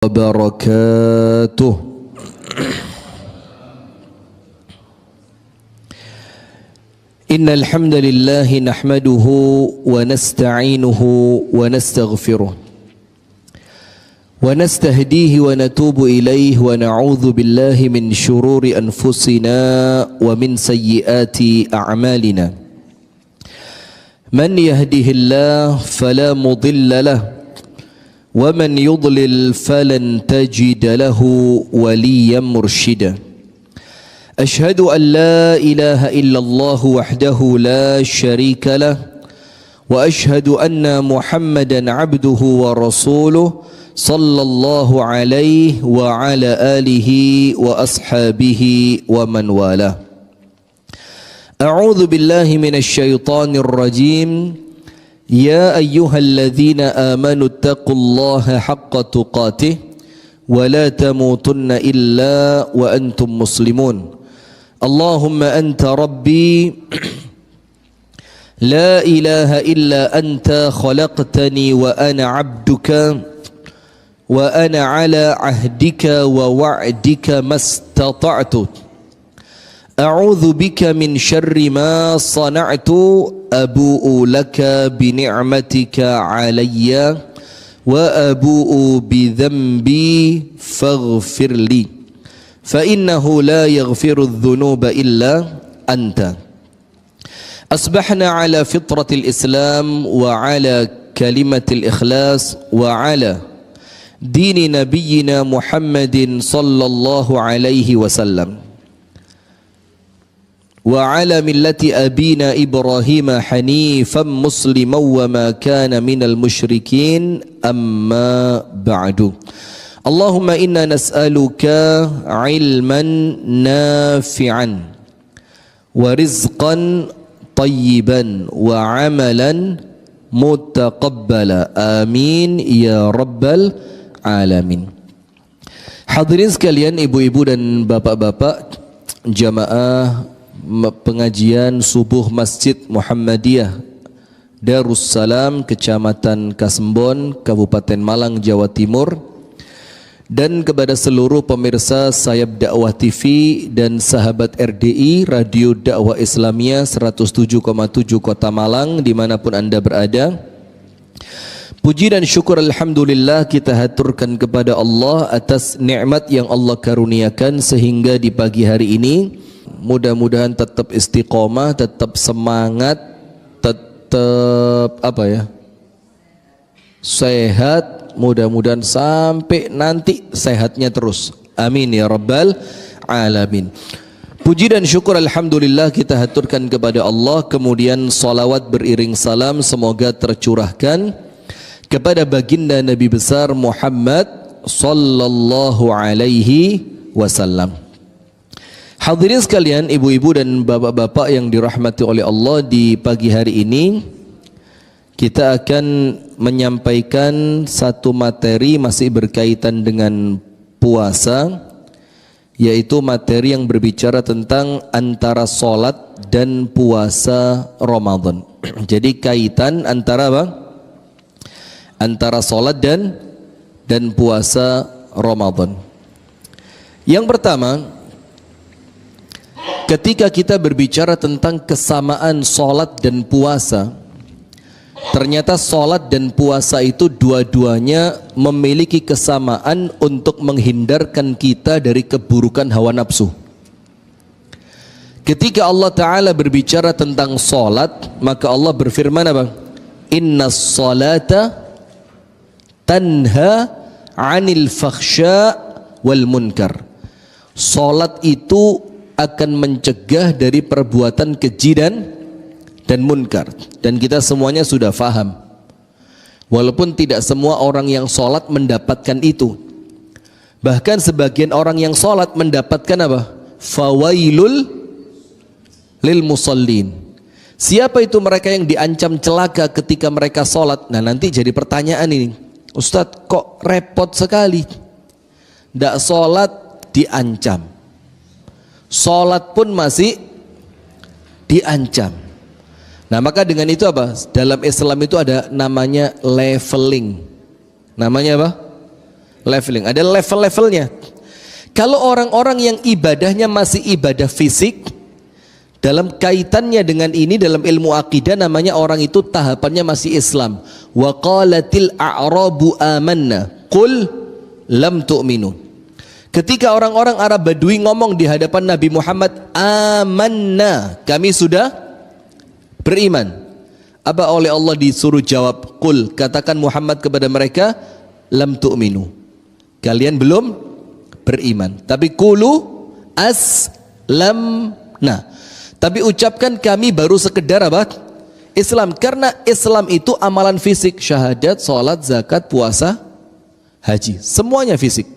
وبركاته. إن الحمد لله نحمده ونستعينه ونستغفره ونستهديه ونتوب إليه ونعوذ بالله من شرور أنفسنا ومن سيئات أعمالنا. من يهده الله فلا مضل له ومن يضلل فلن تجد له وليا مرشدا. أشهد أن لا إله إلا الله وحده لا شريك له وأشهد أن محمدا عبده ورسوله صلى الله عليه وعلى آله وأصحابه ومن والاه. أعوذ بالله من الشيطان الرجيم. يا أيها الذين آمنوا اتقوا الله حق تقاته ولا تموتن إلا وأنتم مسلمون. اللهم أنت ربي لا إله إلا أنت خلقتني وأنا عبدك وأنا على عهدك ووعدك ما استطعت. أعوذ بك من شر ما صنعت أبوء لك بنعمتك علي وأبوء بذنبي فاغفر لي فإنه لا يغفر الذنوب إلا أنت. أصبحنا على فطرة الإسلام وعلى كلمة الإخلاص وعلى دين نبينا محمد صلى الله عليه وسلم وعلى ملة أبينا إبراهيم حنيفا مسلما وما كان من المشركين. أما بعد. اللهم إنا نسألك علما نافعا ورزقا طيبا وعملا متقبلا. آمين ya rabbal alamin. Hadirin sekalian, ibu-ibu dan bapak-bapak, jamaah pengajian subuh Masjid Muhammadiyah Darussalam, Kecamatan Kasembon, Kabupaten Malang, Jawa Timur, dan kepada seluruh pemirsa Sayap Dakwah TV dan sahabat RDI Radio Dakwah Islamiyah 107,7 Kota Malang, dimanapun Anda berada. Puji dan syukur alhamdulillah kita haturkan kepada Allah atas nikmat yang Allah karuniakan sehingga di pagi hari ini mudah-mudahan tetap istiqomah, tetap semangat, tetap sehat, mudah-mudahan sampai nanti sehatnya terus. Amin ya rabbal alamin. Puji dan syukur alhamdulillah kita haturkan kepada Allah. Kemudian salawat beriring salam semoga tercurahkan kepada baginda Nabi besar Muhammad sallallahu alaihi wasallam. Hadirin sekalian, ibu-ibu dan bapak-bapak yang dirahmati oleh Allah, di pagi hari ini kita akan menyampaikan satu materi masih berkaitan dengan puasa, yaitu materi yang berbicara tentang antara solat dan puasa Ramadan. Jadi kaitan antara apa? Antara solat dan puasa Ramadan. Yang pertama, ketika kita berbicara tentang kesamaan solat dan puasa, ternyata solat dan puasa itu dua-duanya memiliki kesamaan untuk menghindarkan kita dari keburukan hawa nafsu. Ketika Allah Ta'ala berbicara tentang solat, maka Allah berfirman apa? Innas salata tanha 'anil fakhsya wal munkar. Solat itu akan mencegah dari perbuatan keji dan munkar, dan kita semuanya sudah faham. Walaupun tidak semua orang yang sholat mendapatkan itu, bahkan sebagian orang yang sholat mendapatkan apa? Fawailul lil musallin. Siapa itu mereka yang diancam celaka ketika mereka sholat? Nah, nanti jadi pertanyaan ini, Ustadz kok repot sekali, tidak sholat diancam, sholat pun masih diancam. Nah, maka dengan itu apa? Dalam Islam itu ada namanya leveling. Namanya apa? leveling, ada level-levelnya. Kalau orang-orang yang ibadahnya masih ibadah fisik, dalam kaitannya dengan ini dalam ilmu akidah namanya orang itu tahapannya masih Islam. Wa qalatil a'rabu amanna qul lam tu'minu. Ketika orang-orang Arab Badui ngomong di hadapan Nabi Muhammad, amanna, kami sudah beriman. Apa oleh Allah disuruh jawab, qul, katakan Muhammad kepada mereka, lam tu'minu, kalian belum beriman. Tapi qulu aslamna, tapi ucapkan kami baru sekedar apa? Islam. Karena Islam itu amalan fisik, syahadat, sholat, zakat, puasa, haji, semuanya fisik.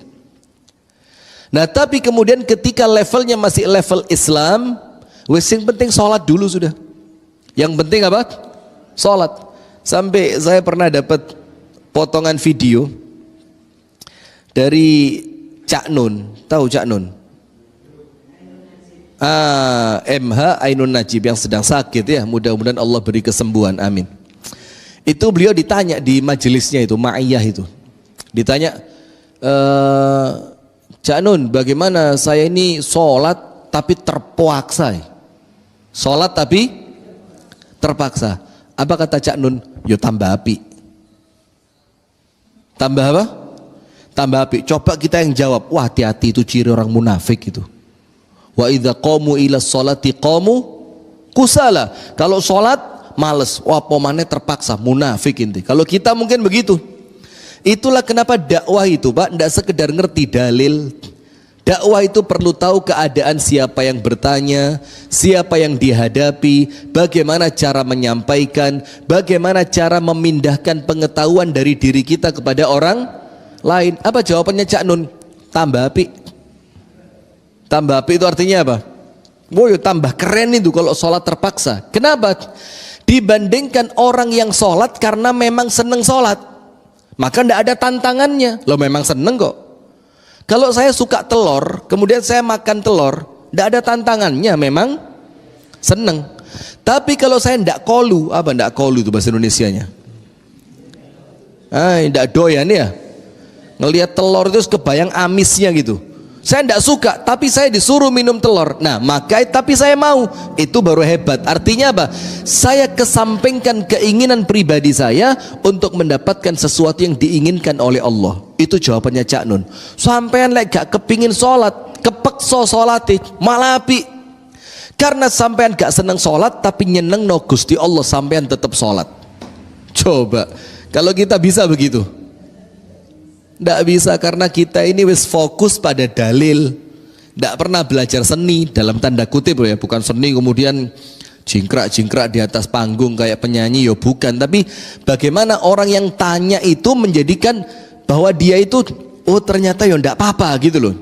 Nah tapi kemudian ketika levelnya masih level Islam, wes yang penting sholat dulu sudah. Yang penting apa? Sholat. Sampai saya pernah dapat potongan video dari Cak Nun, tahu Cak Nun? MH Ainun Najib yang sedang sakit ya, mudah-mudahan Allah beri kesembuhan, amin. Itu beliau ditanya di majelisnya itu, Ma'iyah itu, ditanya, Cak Nun, bagaimana saya ini sholat tapi terpaksa, sholat tapi terpaksa. Apa kata Cak Nun? Yo tambah api. Tambah apa? Tambah api. Coba kita yang jawab, wah hati-hati, itu ciri orang munafik itu. Wa idza qamu ila sholati qamu kusala. Kalau sholat males, wah pomane terpaksa, munafik inti. Kalau kita mungkin begitu. Itulah kenapa dakwah itu, Pak, tidak sekedar ngerti dalil. Dakwah itu perlu tahu keadaan siapa yang bertanya, siapa yang dihadapi, bagaimana cara menyampaikan, bagaimana cara memindahkan pengetahuan dari diri kita kepada orang lain. Apa jawabannya Cak Nun? Tambah api. Tambah api itu artinya apa? Woy, tambah keren itu kalau sholat terpaksa. Kenapa? Dibandingkan orang yang sholat karena memang seneng sholat, maka tidak ada tantangannya. Lo memang seneng kok. Kalau saya suka telur, kemudian saya makan telur, tidak ada tantangannya, memang seneng. Tapi kalau saya tidak kolu, apa tidak kolu itu bahasa Indonesianya? Tidak doyan ya. Ngelihat telur itu kebayang amisnya gitu. Saya tidak suka, tapi saya disuruh minum telur. Nah, maka tapi saya mau. Itu baru hebat. Artinya apa? Saya kesampingkan keinginan pribadi saya untuk mendapatkan sesuatu yang diinginkan oleh Allah. Itu jawabannya Cak Nun. Sampean lek gak kepingin sholat, kepeksa sholati, malah api. Karena sampean gak seneng sholat, tapi nyeneng no Gusti Allah, sampean tetap sholat. Coba, kalau kita bisa begitu. Tidak bisa, karena kita ini wis fokus pada dalil. Tidak pernah belajar seni dalam tanda kutip ya, bukan seni kemudian jingkrak-jingkrak di atas panggung kayak penyanyi, ya bukan. Tapi bagaimana orang yang tanya itu menjadikan bahwa dia itu, oh ternyata ya tidak apa-apa gitu loh.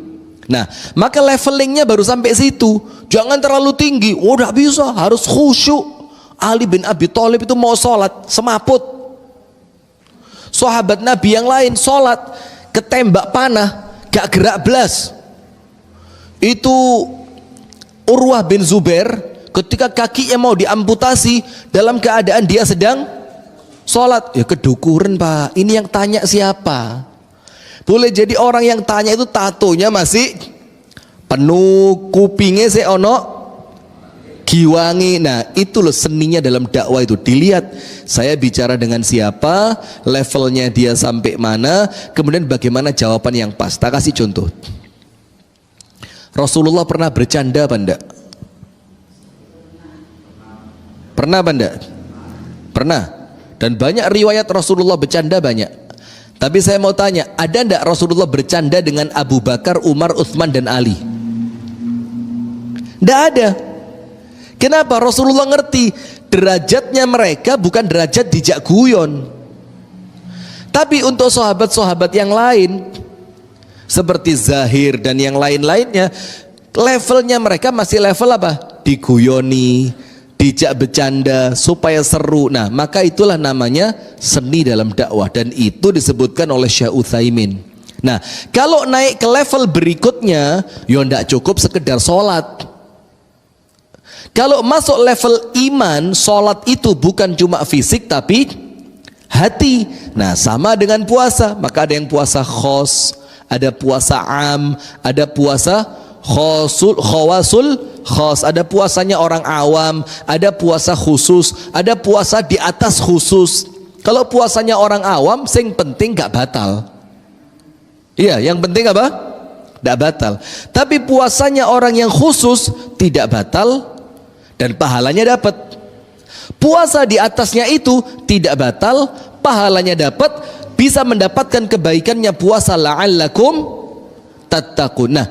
Nah maka levelingnya baru sampai situ. Jangan terlalu tinggi, oh tidak bisa, harus khusyuk. Ali bin Abi Thalib itu mau sholat semaput. Sahabat Nabi yang lain sholat ketembak panah gak gerak belas. Itu Urwah bin Zubair ketika kakinya mau diamputasi dalam keadaan dia sedang sholat, ya kedukuran Pak. Ini yang tanya siapa? Boleh jadi orang yang tanya itu tatonya masih penuh, kupingnya ono giwangi. Nah itu loh seninya dalam dakwah itu. Dilihat saya bicara dengan siapa, levelnya dia sampai mana, kemudian bagaimana jawaban yang pas. Tak kasih contoh. Rasulullah pernah bercanda apa enggak? Pernah apa enggak? Pernah. Dan banyak riwayat Rasulullah bercanda banyak. Tapi saya mau tanya, ada enggak Rasulullah bercanda dengan Abu Bakar, Umar, Utsman dan Ali? Enggak ada. Kenapa? Rasulullah ngerti derajatnya mereka bukan derajat dijak guyon. Tapi untuk sahabat-sahabat yang lain seperti Zahir dan yang lain-lainnya, levelnya mereka masih level apa? Diguyoni, dijak bercanda supaya seru. Nah maka itulah namanya seni dalam dakwah, dan itu disebutkan oleh Syekh Utsaimin. Nah kalau naik ke level berikutnya, ya ndak cukup sekedar sholat. Kalau masuk level iman, sholat itu bukan cuma fisik tapi hati. Nah, sama dengan puasa, maka ada yang puasa khos, ada puasa am, ada puasa khawasul khos, ada puasanya orang awam, ada puasa khusus, ada puasa di atas khusus. Kalau puasanya orang awam, sing penting gak batal. Iya, yang penting apa? Gak batal. Tapi puasanya orang yang khusus tidak batal dan pahalanya dapat. Puasa di atasnya itu tidak batal, pahalanya dapat, bisa mendapatkan kebaikannya puasa la'allakum tattaqun. Nah,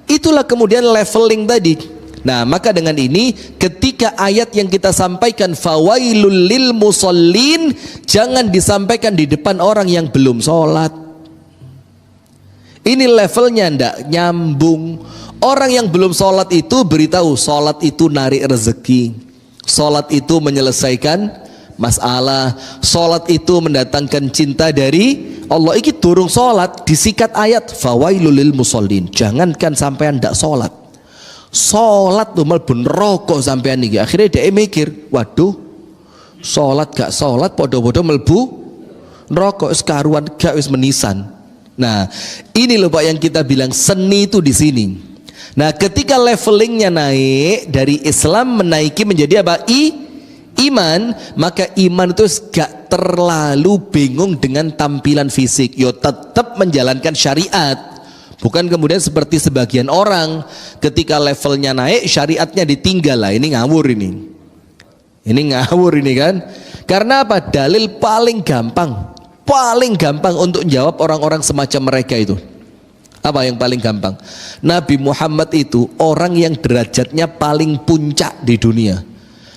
itulah kemudian leveling tadi. Nah, maka dengan ini ketika ayat yang kita sampaikan fawailul lil musallin, jangan disampaikan di depan orang yang belum sholat. Ini levelnya ndak nyambung. Orang yang belum sholat itu beritahu sholat itu narik rezeki, sholat itu menyelesaikan masalah, sholat itu mendatangkan cinta dari Allah. Iki durung sholat disikat ayat fawailul lil musallin. Jangankan sampean ndak sholat, sholat tuh mlebu neraka sampean iki. Akhirnya dia mikir, waduh, sholat gak sholat podo-podo mlebu neraka, wis karuan gak wis menisan. Nah, ini loh Pak yang kita bilang seni itu di sini. Nah, ketika levelingnya naik dari Islam menaiki menjadi apa? Iman, maka iman itu gak terlalu bingung dengan tampilan fisik. Yo tetap menjalankan syariat. Bukan kemudian seperti sebagian orang ketika levelnya naik syariatnya ditinggal. Lah ini ngawur ini. Ini ngawur ini kan. Karena apa? Dalil paling gampang untuk menjawab orang-orang semacam mereka itu. Apa yang paling gampang? Nabi Muhammad itu orang yang derajatnya paling puncak di dunia.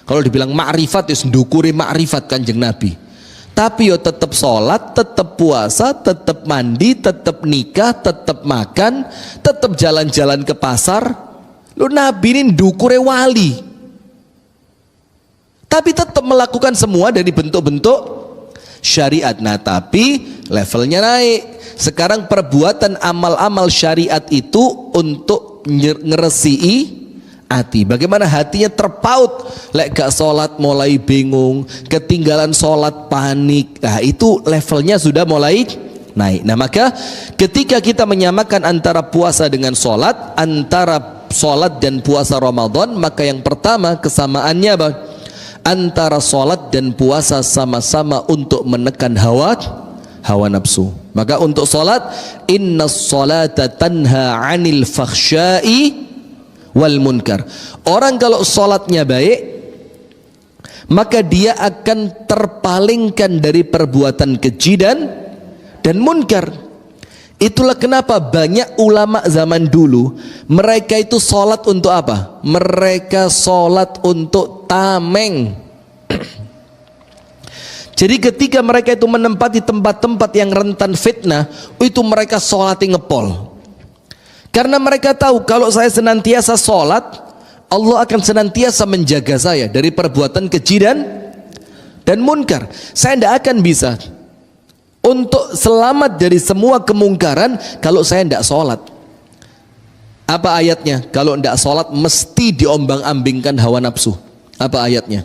Kalau dibilang ma'rifat, ya ndukuri ma'rifat Kanjeng Nabi. Tapi yo tetap sholat, tetap puasa, tetap mandi, tetap nikah, tetap makan, tetap jalan-jalan ke pasar. Lu Nabi ini ndukure wali. Tapi tetap melakukan semua dari bentuk-bentuk syariat. Nah, tapi levelnya naik. Sekarang perbuatan amal-amal syariat itu untuk ngeresii hati. Bagaimana hatinya terpaut, lek gak sholat mulai bingung, ketinggalan sholat panik. Nah, itu levelnya sudah mulai naik. Nah, maka ketika kita menyamakan antara puasa dengan sholat, antara sholat dan puasa Ramadan, maka yang pertama kesamaannya apa? Antara sholat dan puasa sama-sama untuk menekan hawa nafsu. Maka untuk sholat, inna sholata tanha anil fakhsyai wal munkar. Orang kalau sholatnya baik, maka dia akan terpalingkan dari perbuatan keji dan munkar. Itulah kenapa banyak ulama zaman dulu mereka itu sholat untuk apa? Mereka sholat untuk tameng. Jadi ketika mereka itu menempati tempat-tempat yang rentan fitnah, itu mereka sholatnya ngepol. Karena mereka tahu kalau saya senantiasa sholat, Allah akan senantiasa menjaga saya dari perbuatan keji dan munkar. Saya tidak akan bisa untuk selamat dari semua kemungkaran kalau saya tidak sholat. Apa ayatnya? Kalau tidak sholat mesti diombang-ambingkan hawa nafsu. Apa ayatnya?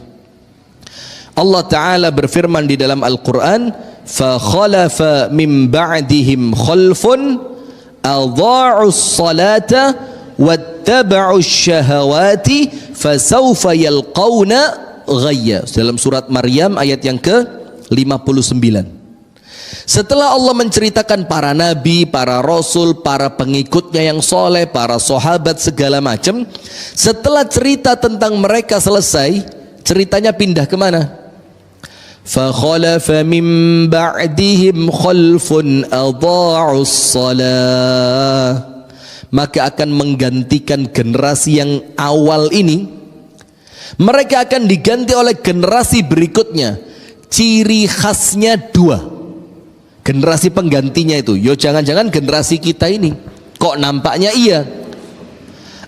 Allah Ta'ala berfirman di dalam Al-Quran, فَخَلَفَ مِنْ بَعْدِهِمْ خَلْفٌ أَضَاعُوا الصَّلَاةَ وَاتَّبَعُوا الشَّهَوَاتِ فَسَوْفَ يَلْقَوْنَ غَيَّ. Dalam surat Maryam ayat yang ke-59. Setelah Allah menceritakan para nabi, para rasul, para pengikutnya yang soleh, para sahabat segala macam, setelah cerita tentang mereka selesai, ceritanya pindah kemana? فَخَلَفَ مِنْ بَعْدِهِمْ خَلْفٌ أَضَاعُوا الصَّلَاةَ. Maka akan menggantikan generasi yang awal ini, mereka akan diganti oleh generasi berikutnya. Ciri khasnya dua. Generasi penggantinya itu, yo jangan-jangan generasi kita ini. Kok nampaknya iya?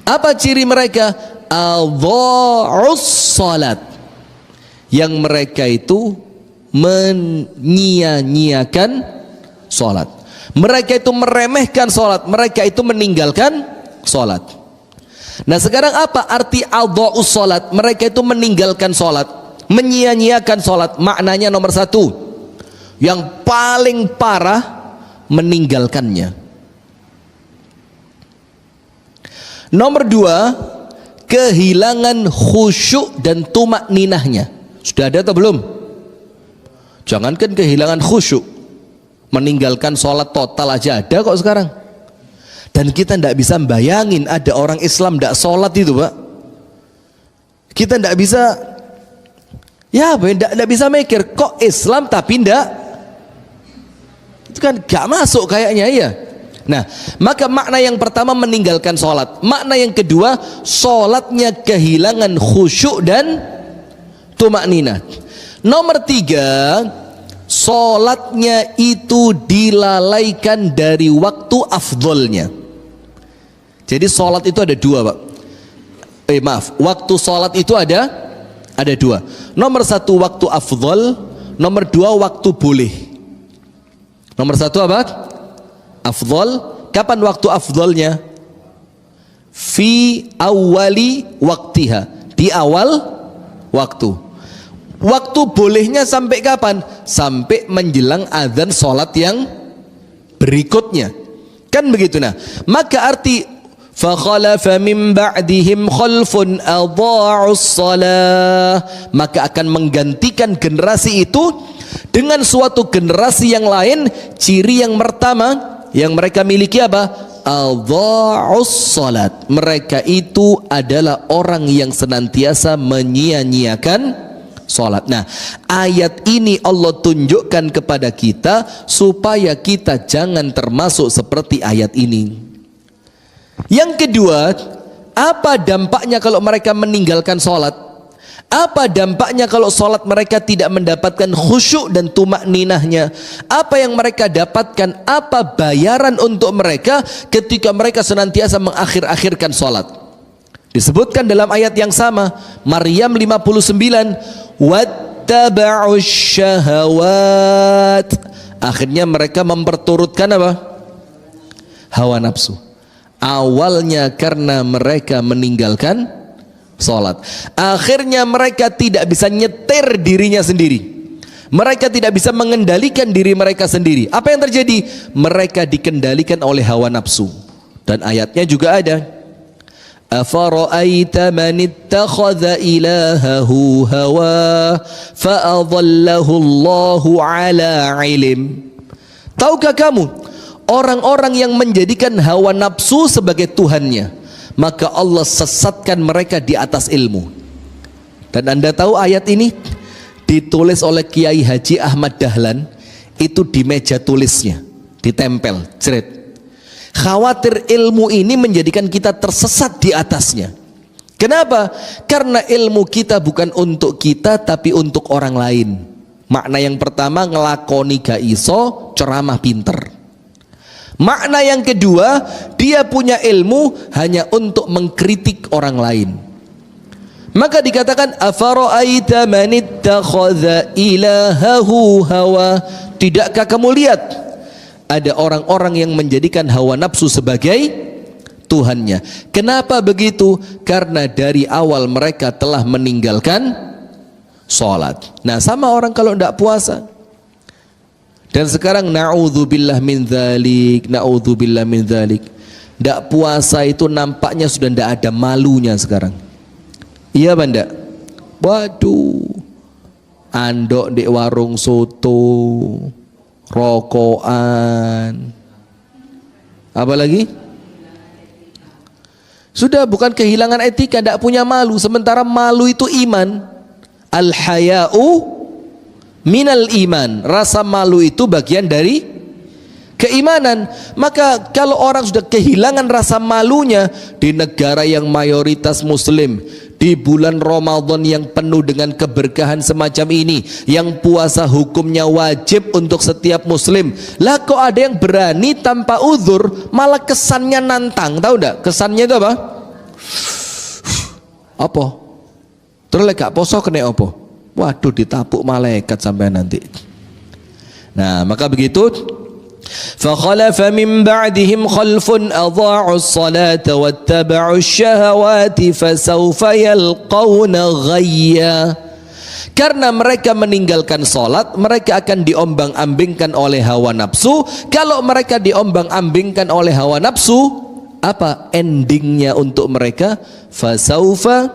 Apa ciri mereka? Adha'us salat. Yang mereka itu menyia-nyiakan salat. Mereka itu meremehkan salat, mereka itu meninggalkan salat. Nah, sekarang apa arti adha'us salat? Mereka itu meninggalkan salat, menyia-nyiakan salat. Maknanya nomor satu, Yang paling parah meninggalkannya. Nomor 2, kehilangan khusyuk dan tumak ninahnya. Sudah ada atau belum? Jangankan kehilangan khusyuk, meninggalkan sholat total aja ada kok sekarang. Dan kita tidak bisa bayangin ada orang Islam tidak sholat itu, Pak. Kita tidak bisa, ya tidak bisa mikir kok Islam tapi tidak, itu kan gak masuk kayaknya ya. Nah, maka makna yang pertama meninggalkan sholat. Makna yang kedua, sholatnya kehilangan khusyuk dan tumak ninah. Nomor 3, sholatnya itu dilalaikan dari waktu afdolnya. Jadi sholat itu ada 2, Pak. Waktu sholat itu ada 2. Nomor 1 waktu afdol, nomor 2 waktu boleh. Nomor 1 apa? Afdol. Kapan waktu afdolnya? Fi awali waktiha, di awal waktu. Waktu bolehnya sampai kapan? Sampai menjelang azan sholat yang berikutnya. Kan begitu. Nah, maka arti fakhalafa min ba'dihim khalfun adha'us shalah, maka akan menggantikan generasi itu dengan suatu generasi yang lain. Ciri yang pertama yang mereka miliki apa? Adha'us salat. Mereka itu adalah orang yang senantiasa menyia-nyiakan sholat. Nah, ayat ini Allah tunjukkan kepada kita supaya kita jangan termasuk seperti ayat ini. Yang kedua, apa dampaknya kalau mereka meninggalkan sholat? Apa dampaknya kalau sholat mereka tidak mendapatkan khusyuk dan tumak ninahnya? Apa yang mereka dapatkan? Apa bayaran untuk mereka ketika mereka senantiasa mengakhir-akhirkan sholat? Disebutkan dalam ayat yang sama, Maryam 59, wattaba'us syahawat. Akhirnya mereka memperturutkan apa? Hawa nafsu. Awalnya karena mereka meninggalkan sholat, akhirnya mereka tidak bisa nyetir dirinya sendiri. Mereka tidak bisa mengendalikan diri mereka sendiri. Apa yang terjadi? Mereka dikendalikan oleh hawa nafsu. Dan ayatnya juga ada, afara'aita man ittakhadha ilahahu hawa fa'adhallahu Allahu ala ilm. Tahukah kamu orang-orang yang menjadikan hawa nafsu sebagai Tuhannya, maka Allah sesatkan mereka di atas ilmu. Dan Anda tahu ayat ini ditulis oleh Kiai Haji Ahmad Dahlan, itu di meja tulisnya ditempel, jeret. Khawatir ilmu ini menjadikan kita tersesat di atasnya. Kenapa? Karena ilmu kita bukan untuk kita tapi untuk orang lain. Makna yang pertama, ngelakoni gak iso, ceramah pinter. Makna yang kedua, dia punya ilmu hanya untuk mengkritik orang lain. Maka dikatakan afara'aita man ittakhadha ilahahu hawa. Tidakkah kamu lihat ada orang-orang yang menjadikan hawa nafsu sebagai Tuhannya? Kenapa begitu? Karena dari awal mereka telah meninggalkan sholat. Nah, sama orang kalau tidak puasa. Dan sekarang na'udzubillah min dzalik, na'udzubillah min dzalik. Tidak puasa itu nampaknya sudah tidak ada malunya sekarang. Iya Banda? Waduh, andok di warung soto, rokokan, apa lagi? Sudah bukan kehilangan etika, tidak punya malu. Sementara malu itu iman. Al-haya'u minal iman. Rasa malu itu bagian dari keimanan. Maka kalau orang sudah kehilangan rasa malunya di negara yang mayoritas muslim, di bulan Ramadan yang penuh dengan keberkahan semacam ini, yang puasa hukumnya wajib untuk setiap muslim, lah kok ada yang berani tanpa uzur, malah kesannya nantang. Tahu enggak kesannya itu apa? Apa? Terus lek gak poso kena apa? Waduh, ditapuk malaikat sampai nanti. Nah, maka begitu. فَخَلَفَ مِنْ بَعْدِهِمْ خَلْفٌ أَضَاعُوا الصَّلَاةَ وَاتَّبَعُوا الشَّهَوَاتِ فَسَوْفَ يَلْقَوْنَ غَيًّا. Karena mereka meninggalkan sholat, mereka akan diombang-ambingkan oleh hawa nafsu. Kalau mereka diombang-ambingkan oleh hawa nafsu, apa endingnya untuk mereka? Fasaufa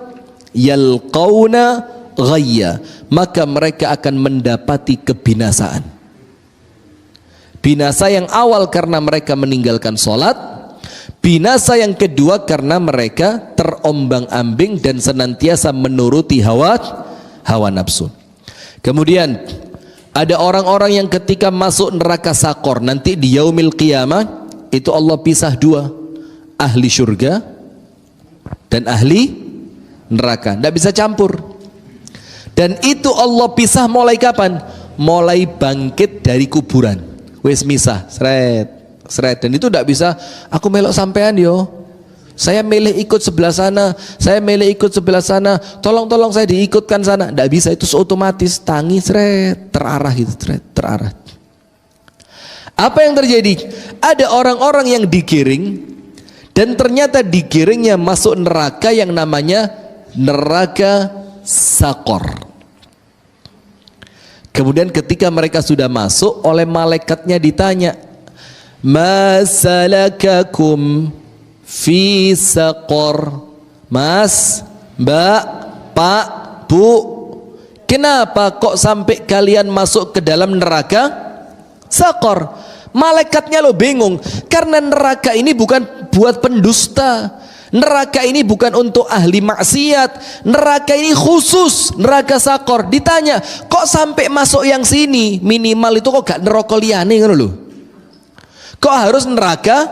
yalqauna ghayya, maka mereka akan mendapati kebinasaan. Binasa yang awal karena mereka meninggalkan sholat, binasa yang kedua karena mereka terombang-ambing dan senantiasa menuruti hawa nafsu. Kemudian ada orang-orang yang ketika masuk neraka sakor nanti di yaumil qiyamah, itu Allah pisah dua, ahli surga dan ahli neraka, tidak bisa campur. Dan itu Allah pisah mulai kapan? Mulai bangkit dari kuburan, wis misah, seret. Dan itu tidak bisa aku melok sampean yo, saya milih ikut sebelah sana, saya milih ikut sebelah sana, tolong saya diikutkan sana. Tidak bisa, itu otomatis tangi seret, terarah gitu, terarah. Apa yang terjadi? Ada orang-orang yang digiring, dan ternyata digiringnya masuk neraka yang namanya neraka sakor. Kemudian ketika mereka sudah masuk, oleh malaikatnya ditanya, ma salakakum fi saqor. Mas, mbak, pak, bu, kenapa kok sampai kalian masuk ke dalam neraka sakor? Malaikatnya lo bingung, karena neraka ini bukan buat pendusta, neraka ini bukan untuk ahli maksiat, neraka ini khusus neraka sakor. Ditanya, kok sampai masuk yang sini? Minimal itu kok gak neraka liyane ngono lho, kok harus neraka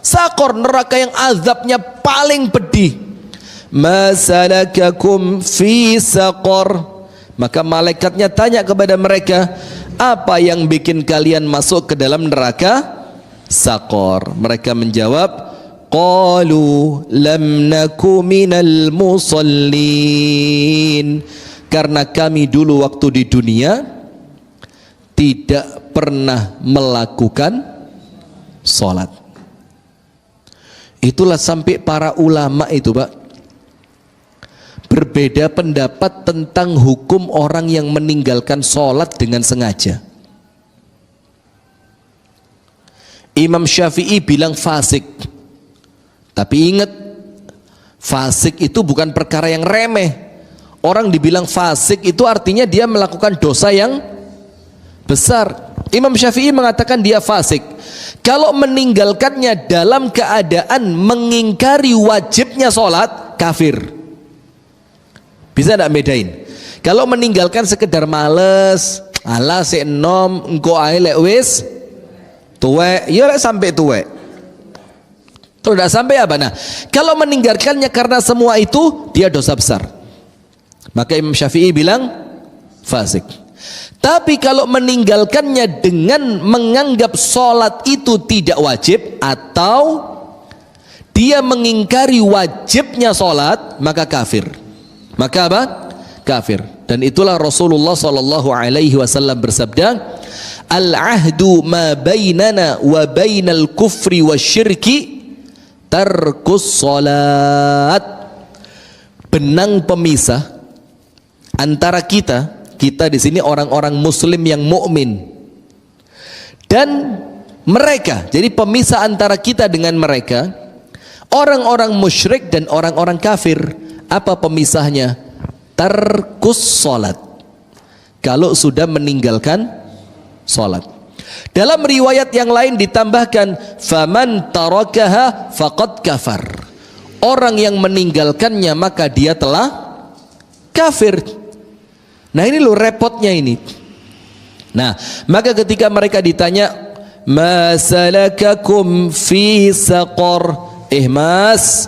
sakor, neraka yang azabnya paling pedih. Masalakakum fi sakor. Maka malaikatnya tanya kepada mereka, apa yang bikin kalian masuk ke dalam neraka sakor? Mereka menjawab, qalu lam naku minal musallin, karena kami dulu waktu di dunia tidak pernah melakukan sholat. Itulah sampai para ulama itu Pak berbeda pendapat tentang hukum orang yang meninggalkan sholat dengan sengaja. Imam Syafi'i bilang fasik. Tapi ingat, fasik itu bukan perkara yang remeh. Orang dibilang fasik itu artinya dia melakukan dosa yang besar. Imam Syafi'i mengatakan dia fasik kalau meninggalkannya dalam keadaan mengingkari wajibnya sholat, kafir. Bisa tidak bedain? Kalau meninggalkan sekedar males, ala si enom engko ae lek wis tuwek, ya lek sampai tuwek. Kalau tidak sampai apa? Nah, kalau meninggalkannya karena semua itu, dia dosa besar. Maka Imam Syafi'i bilang fasik. Tapi kalau meninggalkannya dengan menganggap sholat itu tidak wajib, atau dia mengingkari wajibnya sholat, maka kafir. Maka apa? Kafir. Dan itulah Rasulullah SAW bersabda, al-ahdu ma bainana wa bainal kufri wa syirki tarkus sholat. Benang pemisah antara kita di sini orang-orang muslim yang mukmin dan mereka, jadi pemisah antara kita dengan mereka orang-orang musyrik dan orang-orang kafir. Apa pemisahnya? Tarkus sholat, kalau sudah meninggalkan sholat. Dalam riwayat yang lain ditambahkan, faman tarakaha faqad kafar, orang yang meninggalkannya maka dia telah kafir. Nah ini loh repotnya ini. Nah maka ketika mereka ditanya, masalakakum fi saqor, mas,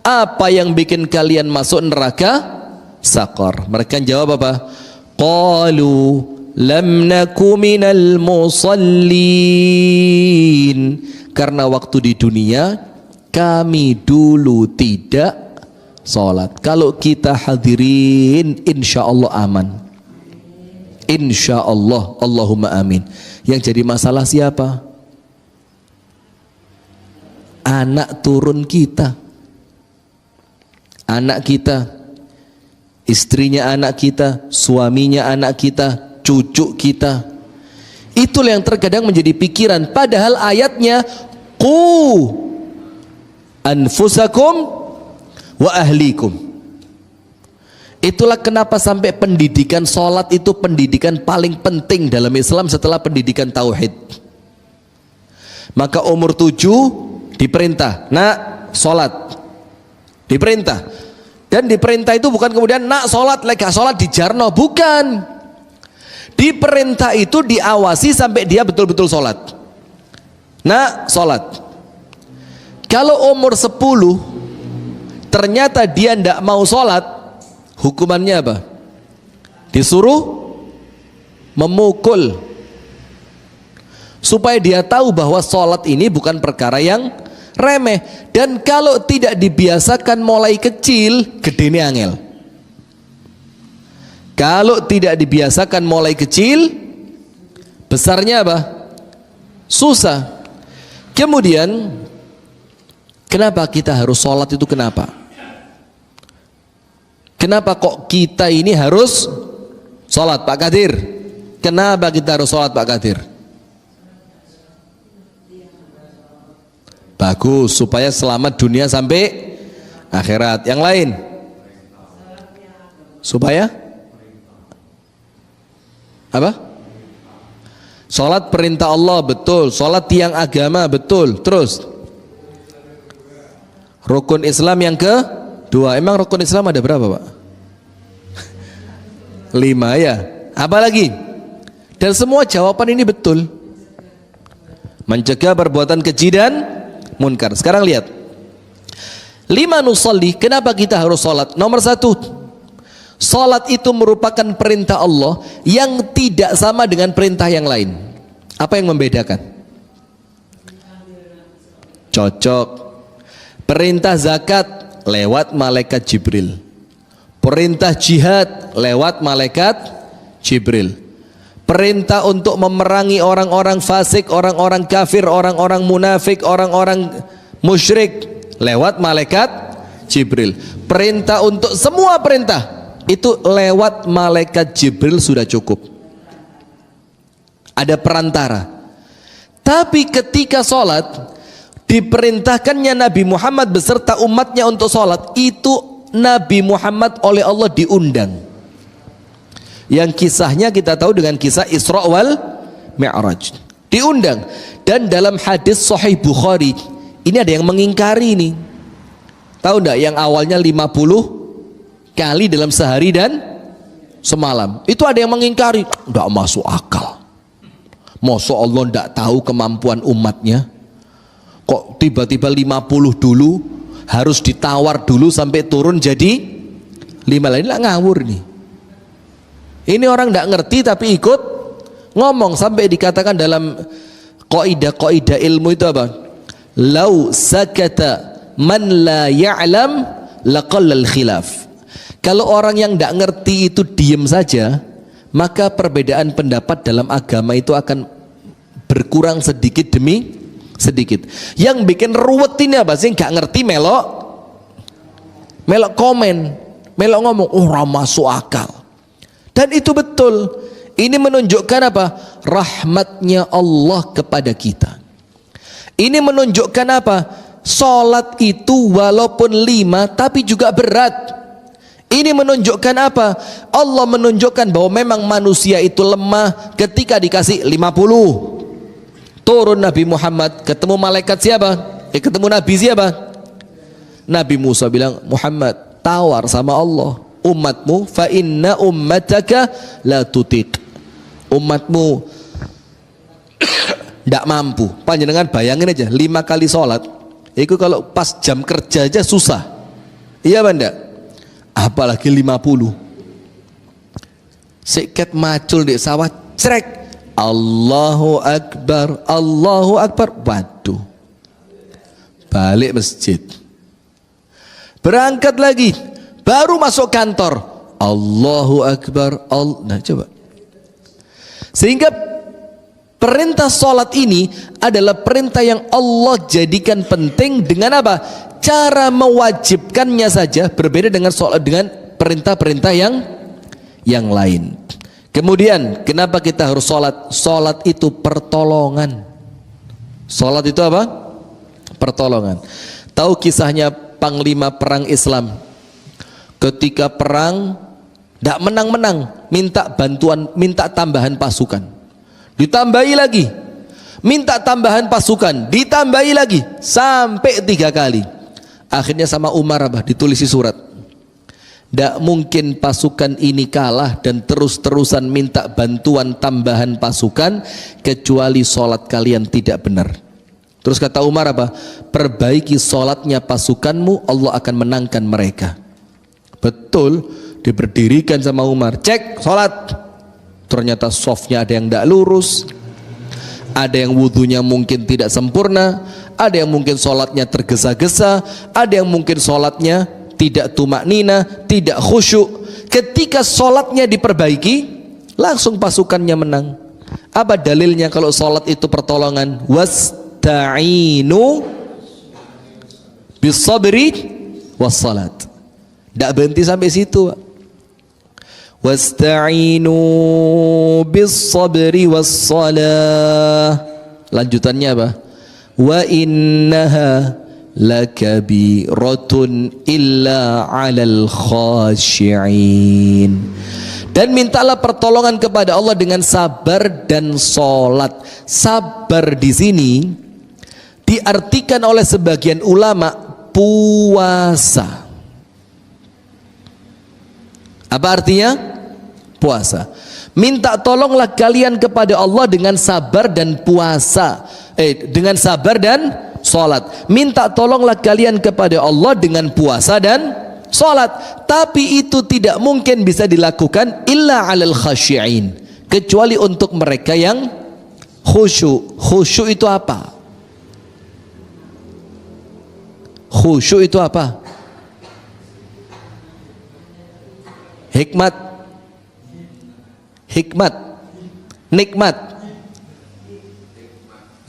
apa yang bikin kalian masuk neraka sakor? Mereka jawab apa? Qalu lam naku minal musallin, karena waktu di dunia kami dulu tidak sholat. Kalau kita hadirin, insya Allah aman. Insya Allah, Allahumma amin. Yang jadi masalah siapa? Anak turun kita, anak kita istrinya anak kita, suaminya anak kita, cucu kita. Itulah yang terkadang menjadi pikiran, padahal ayatnya qu anfusakum wa ahlikum. Itulah kenapa sampai pendidikan sholat itu pendidikan paling penting dalam Islam setelah pendidikan tauhid. Maka umur 7 diperintah, nak sholat, diperintah. Dan diperintah itu bukan kemudian nak sholat, lega sholat dijarno, bukan. Diperintah itu diawasi sampai dia betul-betul sholat. Nak sholat. Kalau umur 10 ternyata dia tidak mau sholat, hukumannya apa? Disuruh memukul, supaya dia tahu bahwa sholat ini bukan perkara yang remeh. Dan kalau tidak dibiasakan mulai kecil, gedene angel. Kalau tidak dibiasakan mulai kecil, besarnya apa? Susah. Kemudian kenapa kita harus sholat itu, kenapa? Kenapa kok kita ini harus sholat, Pak Kadir? Kenapa kita harus sholat, Pak Kadir? Bagus, supaya selamat dunia sampai akhirat. Yang lain? Supaya apa? Sholat perintah Allah, betul. Sholat tiang agama, betul. Terus rukun Islam yang kedua. Emang rukun Islam ada berapa, Pak? 5 ya. Apa lagi? Dan semua jawaban ini betul. Mencegah perbuatan keji dan munkar. Sekarang lihat, 5 nusalli. Kenapa kita harus sholat? Nomor 1, sholat itu merupakan perintah Allah yang tidak sama dengan perintah yang lain. Apa yang membedakan? Cocok. Perintah zakat lewat malaikat Jibril. Perintah jihad lewat malaikat Jibril. Perintah untuk memerangi orang-orang fasik, orang-orang kafir, orang-orang munafik, orang-orang musyrik lewat malaikat Jibril. Perintah untuk semua perintah itu lewat malaikat Jibril sudah cukup. Ada perantara. Tapi ketika sholat, diperintahkannya Nabi Muhammad beserta umatnya untuk sholat, itu Nabi Muhammad oleh Allah diundang. Yang kisahnya kita tahu dengan kisah Isra wal Mi'raj. Diundang. Dan dalam hadis Sahih Bukhari, ini ada yang mengingkari ini. Tahu enggak, yang awalnya 50 kali dalam sehari dan semalam. Itu ada yang mengingkari. Enggak masuk akal. Masa Allah enggak tahu kemampuan umatnya? Kok tiba-tiba 50 dulu, harus ditawar dulu sampai turun jadi 5 lagi? Lah ngawur nih. Ini orang enggak ngerti tapi ikut ngomong, sampai dikatakan dalam kaidah ilmu itu apa? Lau sakata man la ya'lam laqallal khilaf. Kalau orang yang enggak ngerti itu diem saja, maka perbedaan pendapat dalam agama itu akan berkurang sedikit demi sedikit. Yang bikin ruwet ini apa sih? Nggak ngerti melok komen, melok ngomong, oh masuk akal. Dan itu betul. Ini menunjukkan apa? Rahmatnya Allah kepada kita. Ini menunjukkan apa? Sholat itu walaupun 5 tapi juga berat. Ini menunjukkan apa? Allah menunjukkan bahwa memang manusia itu lemah. Ketika dikasih 50, turun Nabi Muhammad, ketemu malaikat siapa? Ketemu Nabi siapa? Nabi Musa bilang, Muhammad, tawar sama Allah umatmu, fa inna ummataka la tutiq. Umatmu tidak mampu. Panjenengan bayangin aja, 5 kali sholat itu kalau pas jam kerja aja susah. Iya benda? Apalagi 50. Siket macul di sawah, cerek, Allahu Akbar, Allahu Akbar. Waduh, balik masjid, berangkat lagi, baru masuk kantor, Allahu Akbar, nah coba. Sehingga perintah sholat ini adalah perintah yang Allah jadikan penting dengan apa? Cara mewajibkannya saja berbeda dengan sholat, dengan perintah-perintah yang lain. Kemudian kenapa kita harus sholat? Sholat itu pertolongan. Sholat itu apa? Pertolongan. Tahu kisahnya panglima perang Islam ketika perang tidak menang-menang, minta bantuan, minta tambahan pasukan, ditambahi lagi, minta tambahan pasukan, ditambahi lagi, sampai 3 kali. Akhirnya sama Umar ditulisi surat, tidak mungkin pasukan ini kalah dan terus-terusan minta bantuan tambahan pasukan kecuali sholat kalian tidak benar. Terus kata Umar perbaiki sholatnya pasukanmu, Allah akan menangkan mereka. Betul, diberdirikan sama Umar, cek sholat, ternyata softnya ada yang tidak lurus, ada yang wudhunya mungkin tidak sempurna, ada yang mungkin sholatnya tergesa-gesa, ada yang mungkin sholatnya tidak tumak nina, tidak khusyuk. Ketika sholatnya diperbaiki, langsung pasukannya menang. Apa dalilnya kalau sholat itu pertolongan? Wasta'inu bis-sabri was-salat. Tidak berhenti sampai situ. Wasta'inu bis-sabri was-salah. Lanjutannya apa? Wa innaha lakabiratun illa 'alal khashi'in. Dan mintalah pertolongan kepada Allah dengan sabar dan sholat. Sabar di sini diartikan oleh sebagian ulama puasa. Apa artinya? Puasa. Minta tolonglah kalian kepada Allah dengan sabar dan puasa. Dengan sabar dan sholat. Minta tolonglah kalian kepada Allah dengan puasa dan sholat. Tapi itu tidak mungkin bisa dilakukan illa 'alal khasyi'in, kecuali untuk mereka yang khusyuk. Khusyuk itu apa? Khusyuk itu apa? Hikmat, nikmat.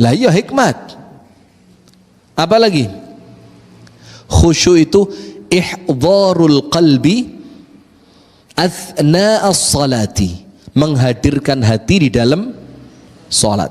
Lah iya hikmat. Apa lagi? Khusyuk itu ihdharul qalbi athna as-salati, menghadirkan hati di dalam salat.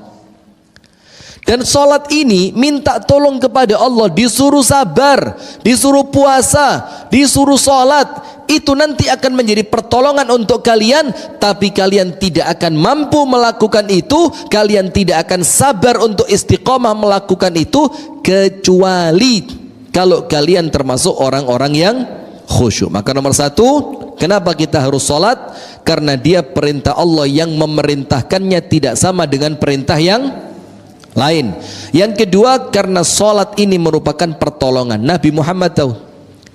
Dan salat ini minta tolong kepada Allah, disuruh sabar, disuruh puasa, disuruh salat, itu nanti akan menjadi pertolongan untuk kalian. Tapi kalian tidak akan mampu melakukan itu, kalian tidak akan sabar untuk istiqomah melakukan itu, kecuali kalau kalian termasuk orang-orang yang khusyuk. Maka nomor 1, kenapa kita harus sholat? Karena dia perintah Allah yang memerintahkannya tidak sama dengan perintah yang lain. Yang kedua, karena sholat ini merupakan pertolongan. Nabi Muhammad tahu,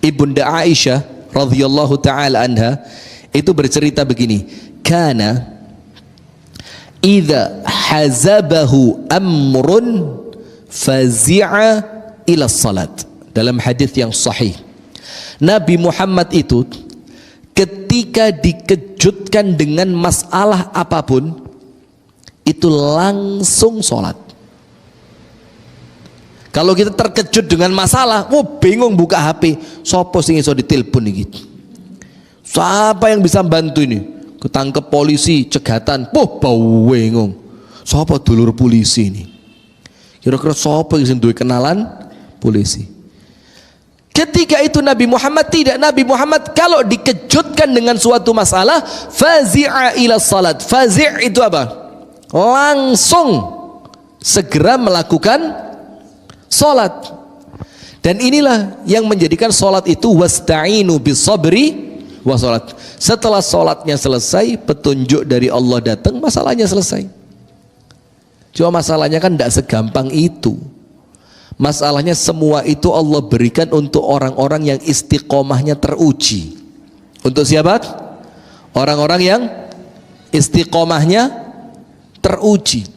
Ibunda Aisyah radhiyallahu taala anha itu bercerita begini, kana idza hazabahu amrun fazi'a ila salat. Dalam hadis yang sahih, Nabi Muhammad itu ketika dikejutkan dengan masalah apapun itu langsung sholat. Kalau kita terkejut dengan masalah, bingung buka HP, sopo sing iso ditelepon iki? Siapa yang bisa bantu ini? Ketangkep polisi, cegatan, bingung. Sopo dulur polisi ini? Kira-kira sopo yang duwe kenalan polisi? Ketika itu Nabi Muhammad tidak. Nabi Muhammad kalau dikejutkan dengan suatu masalah, fazi'a ila salat. Fazi' itu apa? Langsung segera melakukan salat. Dan inilah yang menjadikan salat itu wasta'inu bis-sabri wa salat. Setelah salatnya selesai, petunjuk dari Allah datang, masalahnya selesai. Cuma masalahnya kan tidak segampang itu. Masalahnya semua itu Allah berikan untuk orang-orang yang istiqomahnya teruji. Untuk siapa? Orang-orang yang istiqomahnya teruji.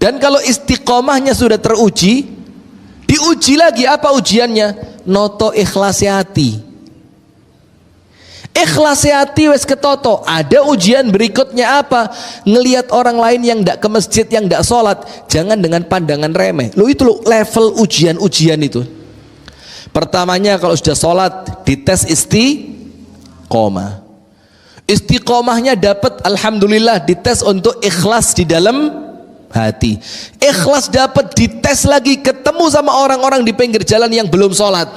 Dan kalau istiqomahnya sudah teruji, diuji lagi. Apa ujiannya? Noto ikhlasi hati. Ikhlasi hati wes ketoto. Ada ujian berikutnya apa? Ngelihat orang lain yang tidak ke masjid, yang tidak sholat, jangan dengan pandangan remeh. Itu level ujian-ujian itu. Pertamanya kalau sudah sholat, dites istiqomah. Istiqomahnya dapat, alhamdulillah, dites untuk ikhlas di dalam hati. Ikhlas dapat, dites lagi, ketemu sama orang-orang di pinggir jalan yang belum sholat.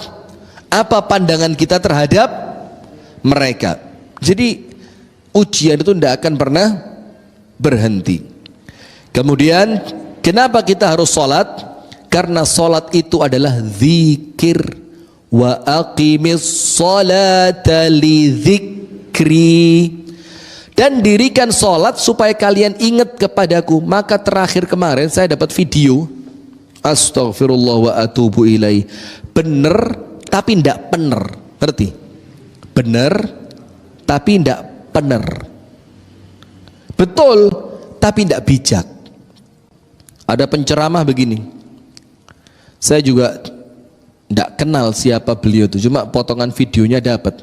Apa pandangan kita terhadap mereka? Jadi ujian itu tidak akan pernah berhenti. Kemudian kenapa kita harus sholat? Karena sholat itu adalah zikir. Wa aqimis sholata li dzikri, dan dirikan sholat supaya kalian ingat kepadaku. Maka terakhir kemarin saya dapat video, astaghfirullah wa atubu ilaih, bener tapi ndak bener. Ngerti? Bener tapi ndak bener, betul tapi ndak bijak. Ada penceramah begini, saya juga ndak kenal siapa beliau itu, cuma potongan videonya dapat.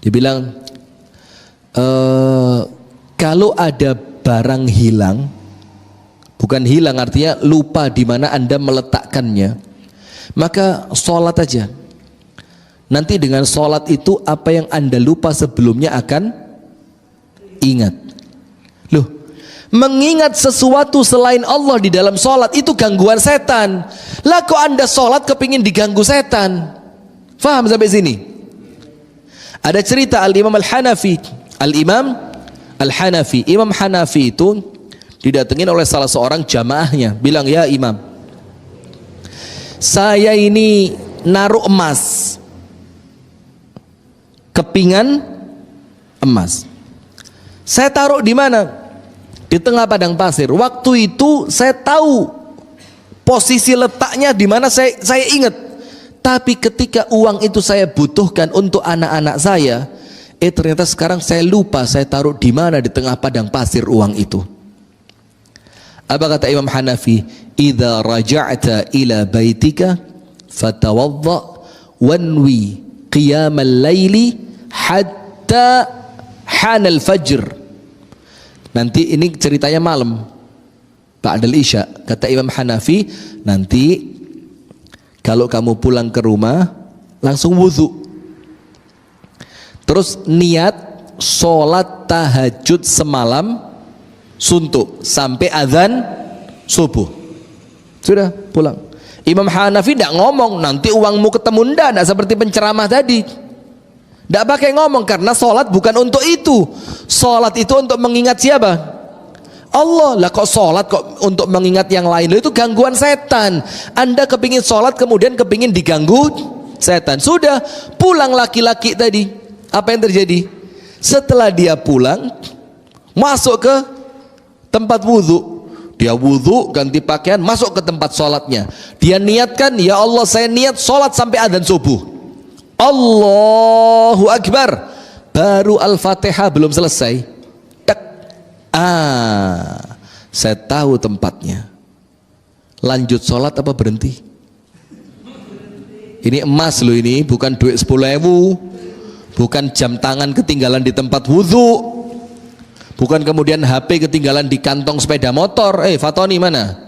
Dia bilang, kalau ada barang hilang, bukan hilang artinya lupa di mana Anda meletakkannya, maka sholat aja. Nanti dengan sholat itu apa yang Anda lupa sebelumnya akan ingat. Loh, mengingat sesuatu selain Allah di dalam sholat itu gangguan setan. Lah kok Anda sholat kepingin diganggu setan? Faham sampai sini? Ada cerita Al-Imam Al-Hanafi. Al-Imam Al-Hanafi, Imam Hanafi itu didatengin oleh salah seorang jamaahnya, bilang, ya Imam, saya ini naruh emas, kepingan emas. Saya taruh di mana? Di tengah padang pasir. Waktu itu saya tahu posisi letaknya di mana, saya ingat. Tapi ketika uang itu saya butuhkan untuk anak-anak saya, ternyata sekarang saya lupa saya taruh di mana di tengah padang pasir uang itu. Apa kata Imam Hanafi? Idza raja'ta ila baitika fatawadda wanwi qiyamal laili hatta hanal fajr. Nanti ini ceritanya malam, ba'dal isya. Kata Imam Hanafi, nanti kalau kamu pulang ke rumah langsung wudu, terus niat sholat tahajud semalam suntuk sampai azan subuh. Sudah pulang. Imam Hanafi tidak ngomong nanti uangmu ketemu, ndak seperti penceramah tadi. Tidak pakai ngomong, karena sholat bukan untuk itu. Sholat itu untuk mengingat siapa? Allah. Lah kok sholat kok untuk mengingat yang lain? Itu gangguan setan. Anda kepingin sholat kemudian kepingin diganggu setan. Sudah pulang laki-laki tadi. Apa yang terjadi? Setelah dia pulang, masuk ke tempat wudhu. Dia wudhu, ganti pakaian, masuk ke tempat sholatnya. Dia niatkan, ya Allah saya niat sholat sampai adzan subuh. Allahu Akbar, baru Al-Fatihah belum selesai, tak, saya tahu tempatnya. Lanjut sholat apa berhenti? Ini emas loh, ini bukan duit 10.000, bukan jam tangan ketinggalan di tempat wudhu, bukan kemudian HP ketinggalan di kantong sepeda motor. Fatoni mana?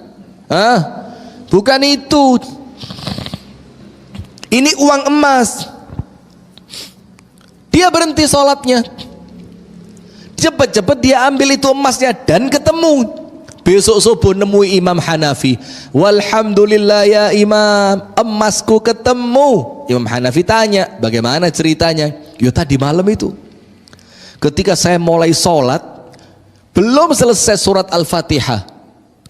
Bukan itu. Ini uang emas. Dia berhenti sholatnya, cepet-cepet dia ambil itu emasnya dan ketemu. Besok subuh nemui Imam Hanafi. Walhamdulillah ya Imam, emasku ketemu. Imam Hanafi tanya, bagaimana ceritanya? Ya tadi malam itu, ketika saya mulai sholat, belum selesai surat Al-Fatihah,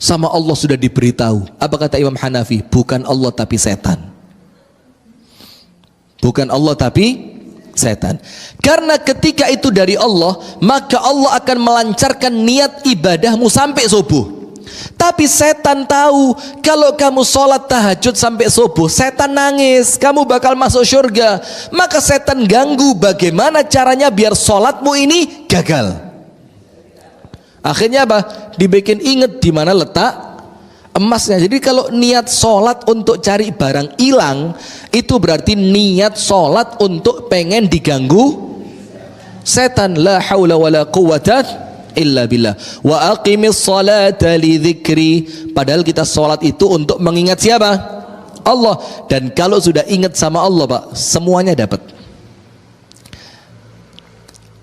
sama Allah sudah diberitahu. Apa kata Imam Hanafi? Bukan Allah tapi setan. Bukan Allah tapi setan. Karena ketika itu dari Allah, maka Allah akan melancarkan niat ibadahmu sampai subuh. Tapi setan tahu kalau kamu sholat tahajud sampai subuh, setan nangis, kamu bakal masuk surga. Maka setan ganggu bagaimana caranya biar sholatmu ini gagal. Akhirnya apa? Dibikin inget di mana letak emasnya. Jadi kalau niat sholat untuk cari barang hilang, itu berarti niat sholat untuk pengen diganggu setan. La haula wala quwwata illa billah. Wa aqimis salata li dzikri. Padahal kita sholat itu untuk mengingat siapa? Allah. Dan kalau sudah ingat sama Allah, Pak, semuanya dapat.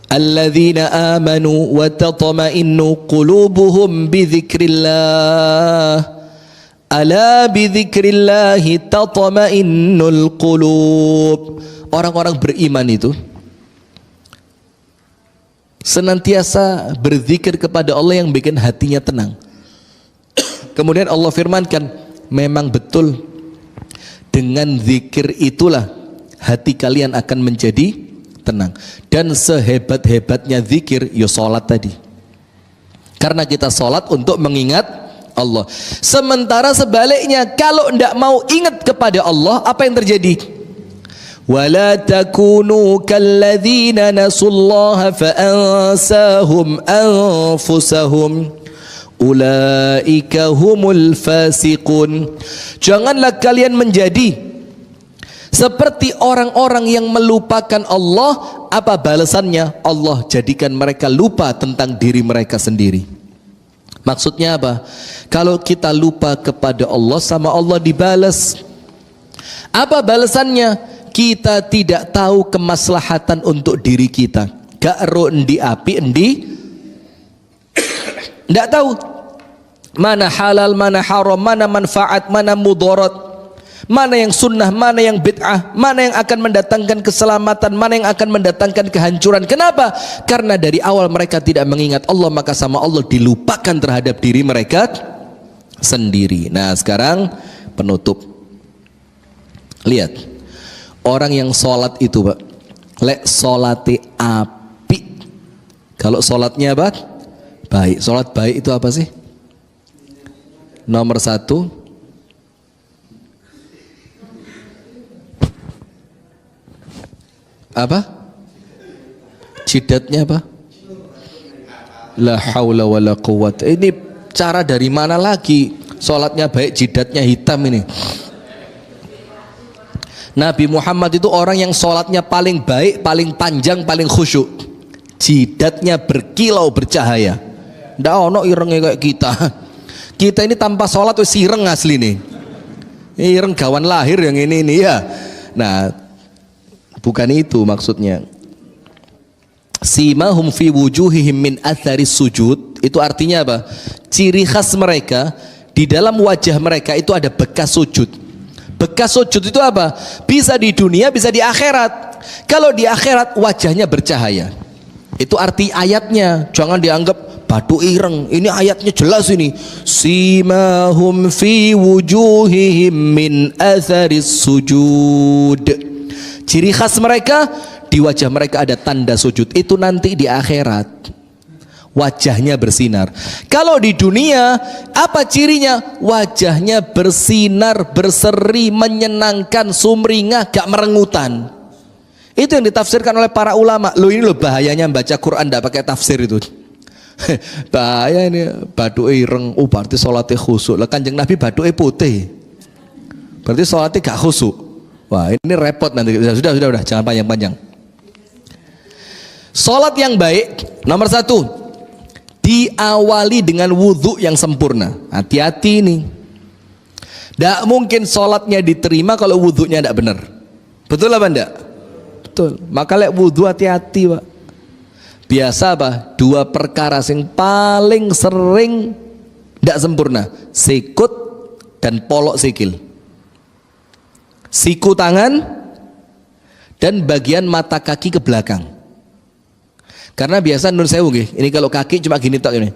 alladzina amanu wa tatma'innu qulubuhum bi dzikrillah ala bi dzikrillahi tatma'innul qulub. Orang-orang beriman itu senantiasa berzikir kepada Allah yang bikin hatinya tenang. Kemudian Allah firmankan, memang betul dengan zikir itulah hati kalian akan menjadi tenang. Dan sehebat-hebatnya zikir ya sholat tadi, karena kita sholat untuk mengingat Allah. Sementara sebaliknya, kalau tidak mau ingat kepada Allah, apa yang terjadi? وَلَا تَكُونُوا كَالَّذِينَ نَسُوا اللَّهَ فَأَنْسَاهُمْ أَنفُسَهُمْ أُولَئِكَ هُمُ الْفَاسِقُونَ. Janganlah kalian menjadi seperti orang-orang yang melupakan Allah. Apa balasannya? Allah jadikan mereka lupa tentang diri mereka sendiri. Maksudnya apa? Kalau kita lupa kepada Allah, sama Allah dibalas. Apa balasannya? Kita tidak tahu kemaslahatan untuk diri kita. Gak ero endi api endi tidak tahu mana halal, mana haram, mana manfaat, mana mudarat, mana yang sunnah, mana yang bid'ah, mana yang akan mendatangkan keselamatan, mana yang akan mendatangkan kehancuran. Kenapa? Karena dari awal mereka tidak mengingat Allah, maka sama Allah dilupakan terhadap diri mereka sendiri. Nah sekarang penutup, lihat orang yang sholat itu Pak, lek sholati api, kalau sholatnya apa? Baik. Sholat baik itu apa sih? Nomor satu, apa? Jidatnya apa? La haula wala quwwata. Ini cara dari mana lagi? Sholatnya baik, jidatnya hitam ini. Nabi Muhammad itu orang yang sholatnya paling baik, paling panjang, paling khusyuk. Jidatnya berkilau bercahaya. Nggak ono irengnya kayak kita. Kita ini tanpa sholat wis ireng asli nih. Ireng gawan lahir yang ini ya. Nah, bukan itu maksudnya. Simahum fi wujuhihim min atharis sujud, itu artinya apa? Ciri khas mereka, di dalam wajah mereka itu ada bekas sujud. Bekas sujud itu apa? Bisa di dunia, bisa di akhirat. Kalau di akhirat wajahnya bercahaya. Itu arti ayatnya. Jangan dianggap batu ireng. Ini ayatnya jelas ini. Simahum fi wujuhihim min atharis sujud. Ciri khas mereka, di wajah mereka ada tanda sujud. Itu nanti di akhirat wajahnya bersinar. Kalau di dunia, apa cirinya? Wajahnya bersinar, berseri, menyenangkan, sumringah, gak merengutan. Itu yang ditafsirkan oleh para ulama. Loh ini loh bahayanya baca Quran tidak pakai tafsir itu. Bahaya ini, badu ireng. Oh berarti sholatnya khusyuk. Lah Kanjeng Nabi badu putih, berarti sholatnya gak khusyuk. Wah ini repot nanti. Sudah, jangan panjang-panjang. Sholat yang baik, nomor satu, diawali dengan wudhu yang sempurna. Hati-hati nih, tidak mungkin sholatnya diterima kalau wudhunya tidak benar. Betul apa enggak? Betul. Maka lek wudhu hati-hati Pak. Biasa apa? Dua perkara yang paling sering tidak sempurna, sikut dan polok sikil. Siku tangan dan bagian mata kaki ke belakang. Karena biasa nun sewu nggih, ini kalau kaki cuma gini tok ini.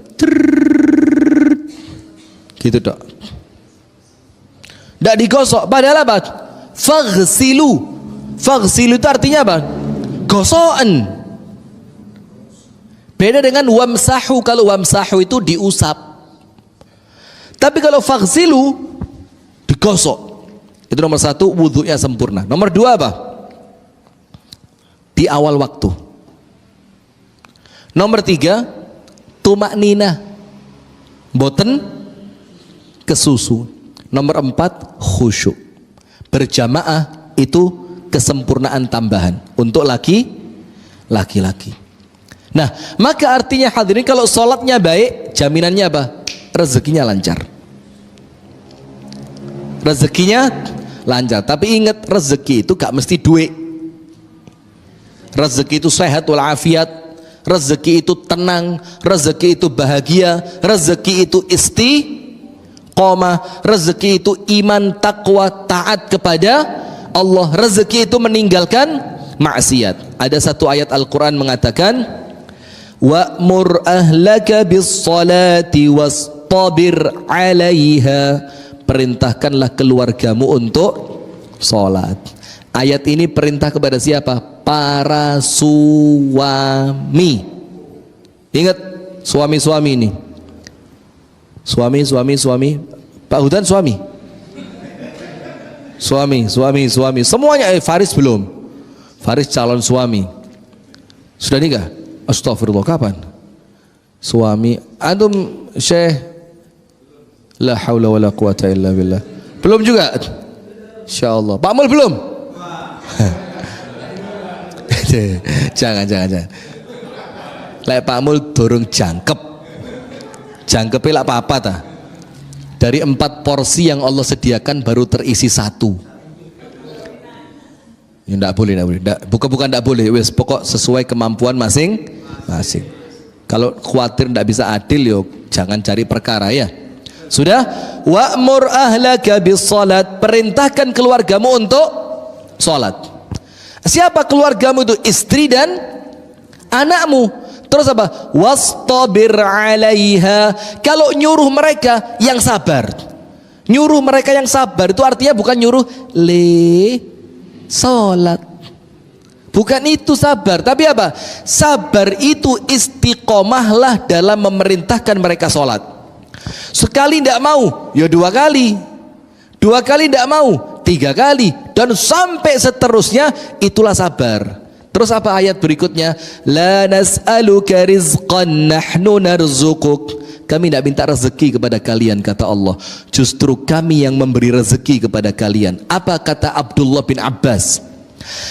Gitu tok. Ndak digosok, padahal apa? Faghsilu. Faghsilu itu artinya apa? Gosokan. Beda dengan wamsahu. Kalau wamsahu itu diusap. Tapi kalau faghsilu digosok. Itu nomor satu, wudhunya sempurna. Nomor dua apa? Di awal waktu. Nomor tiga, tumak nina, boten kesusu. Nomor empat, khusyuk. Berjamaah itu kesempurnaan tambahan untuk laki-laki. Nah, maka artinya hadirin, kalau sholatnya baik, jaminannya apa? Rezekinya lancar. Rezekinya lancar. Tapi ingat, rezeki itu gak mesti duit. Rezeki itu sehat walafiat. rezeki itu tenang, rezeki itu bahagia, rezeki itu istiqomah, rezeki itu iman, takwa, taat kepada Allah, rezeki itu meninggalkan maksiat. Ada satu ayat Al-Quran mengatakan, wa'mur ahlaka bis salati wastabir 'alaiha, perintahkanlah keluargamu untuk salat. Ayat ini perintah kepada siapa? Para suami. Ingat suami-suami ini. Suami. Pak Hudan suami. Suami. Semuanya. Faris belum. Faris calon suami. Sudah nikah? Astagfirullah, kapan? Suami. Antum Syekh? La haula wala quwata illa billah. Belum juga? Insyaallah. Pak Mul belum? Jangan. Lek Pak Mul dorong jangkepnya lak apa ta? Dari 4 porsi yang Allah sediakan baru terisi 1. Ya enggak boleh. Bukan enggak boleh, wes pokok sesuai kemampuan masing-masing. Kalau khawatir enggak bisa adil, yo jangan cari perkara ya. Sudah? Wa'mur ahlaka bis salat, perintahkan keluargamu untuk salat. Siapa keluargamu itu? Istri dan anakmu. Terus apa? Wastabir 'alaiha. Kalau nyuruh mereka yang sabar. Nyuruh mereka yang sabar itu artinya bukan nyuruh salat. Bukan itu sabar, tapi apa? Sabar itu istiqomahlah dalam memerintahkan mereka salat. Sekali tidak mau, ya 2 kali. 2 kali tidak mau, 3 kali, dan sampai seterusnya, itulah sabar. Terus apa ayat berikutnya? La nas'aluka rizqan nahnu narzuquk. Kami tidak minta rezeki kepada kalian, kata Allah. Justru kami yang memberi rezeki kepada kalian. Apa kata Abdullah bin Abbas?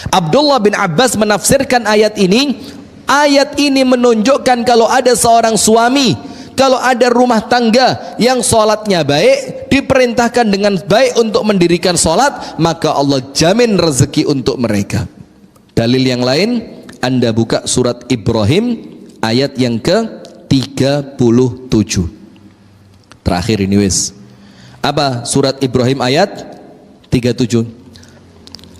Abdullah bin Abbas menafsirkan ayat ini. Ayat ini menunjukkan kalau ada seorang suami, kalau ada rumah tangga yang sholatnya baik, diperintahkan dengan baik untuk mendirikan sholat, maka Allah jamin rezeki untuk mereka. Dalil yang lain, Anda buka surat Ibrahim ayat yang ke-37. Terakhir ini wis. Apa surat Ibrahim ayat 37?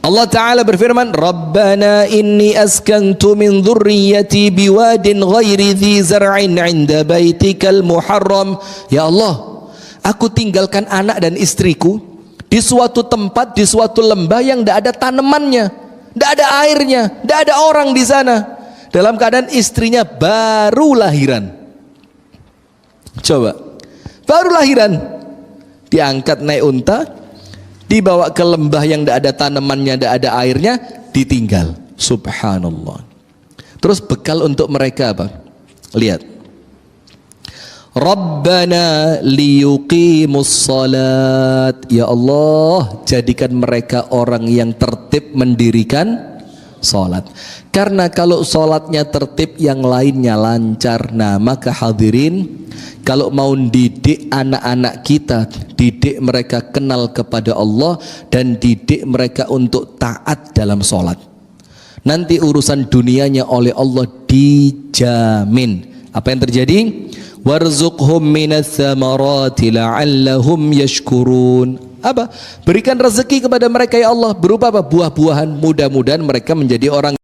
Allah Ta'ala berfirman, Rabbana inni askantu min dhurriyyati biwadin ghairi dhi zar'in 'inda baitikal muharram. Ya Allah, aku tinggalkan anak dan istriku di suatu tempat, di suatu lembah yang tidak ada tanamannya, tidak ada airnya, tidak ada orang di sana, dalam keadaan istrinya baru lahiran. Coba, baru lahiran, diangkat naik unta, dibawa ke lembah yang tidak ada tanamannya, tidak ada airnya, ditinggal. Subhanallah. Terus bekal untuk mereka apa? Lihat. Rabbana liyuqimus salat. Ya Allah, jadikan mereka orang yang tertib mendirikan salat. Karena kalau salatnya tertib, yang lainnya lancar. Nah, maka hadirin, kalau mau didik anak-anak kita, didik mereka kenal kepada Allah dan didik mereka untuk taat dalam sholat. Nanti urusan dunianya oleh Allah dijamin. Apa yang terjadi? Warzuqhum minas tsamarati la'allahum yashkurun. Apa? Berikan rezeki kepada mereka ya Allah, berupa apa? Buah-buahan. Mudah-mudahan mereka menjadi orang